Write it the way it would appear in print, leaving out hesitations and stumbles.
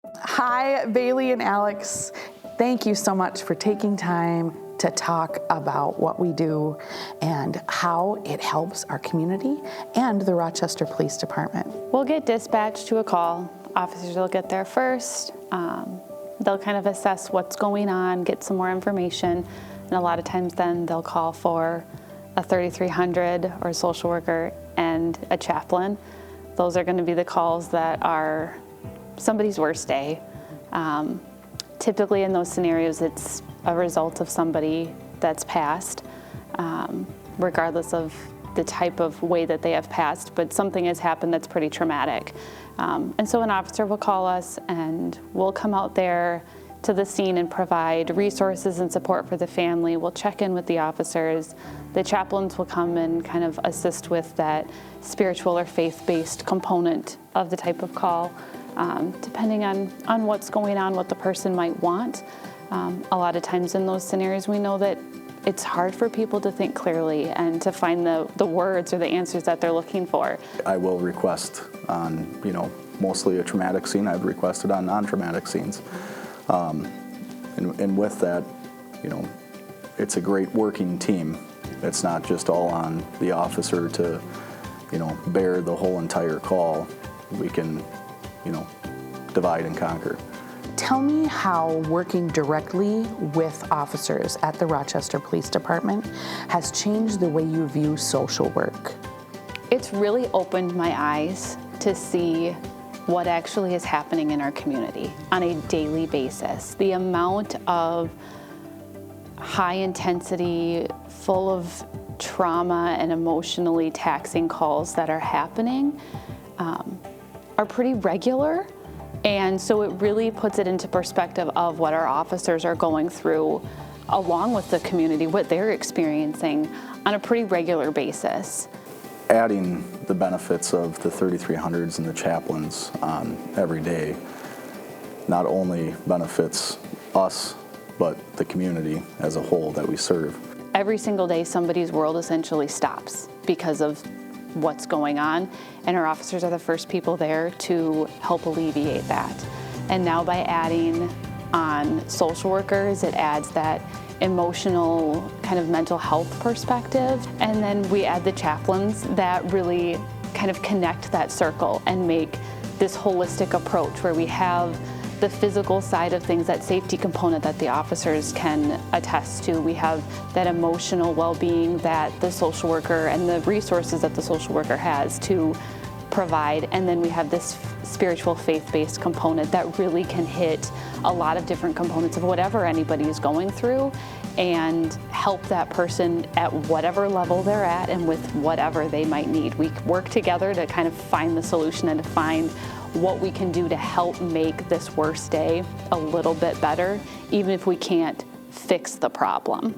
Hi, Bailey and Alex. Thank you so much for taking time to talk about what we do and how it helps our community and the Rochester Police Department. We'll get dispatched to a call. Officers will get there first. They'll kind of assess what's going on, get some more information, and a lot of times then they'll call for a 3300 or a social worker and a chaplain. Those are going to be the calls that are somebody's worst day. Typically in those scenarios, it's a result of somebody that's passed, regardless of the type of way that they have passed, but something has happened that's pretty traumatic. And so an officer will call us and we'll come out there to the scene and provide resources and support for the family. We'll check in with the officers. The chaplains will come and kind of assist with that spiritual or faith-based component of the type of call, depending on what's going on, what the person might want. A lot of times in those scenarios, we know that it's hard for people to think clearly and to find the words or the answers that they're looking for. I will request on, mostly a traumatic scene. I've requested on non-traumatic scenes. And with that, it's a great working team. It's not just all on the officer to, bear the whole entire call. We can, divide and conquer. Tell me how working directly with officers at the Rochester Police Department has changed the way you view social work. It's really opened my eyes to see what actually is happening in our community on a daily basis. The amount of high intensity, full of trauma and emotionally taxing calls that are happening are pretty regular. And so it really puts it into perspective of what our officers are going through along with the community, what they're experiencing on a pretty regular basis. Adding the benefits of the 3300s and the chaplains on every day not only benefits us, but the community as a whole that we serve. Every single day, somebody's world essentially stops because of what's going on, and our officers are the first people there to help alleviate that. And now by adding on social workers, it adds that emotional kind of mental health perspective. And then we add the chaplains that really kind of connect that circle and make this holistic approach where we have the physical side of things, that safety component that the officers can attest to. We have that emotional well-being that the social worker and the resources that the social worker has to provide. And then we have this spiritual faith-based component that really can hit a lot of different components of whatever anybody is going through and help that person at whatever level they're at and with whatever they might need. We work together to kind of find the solution and to find what we can do to help make this worst day a little bit better, even if we can't fix the problem.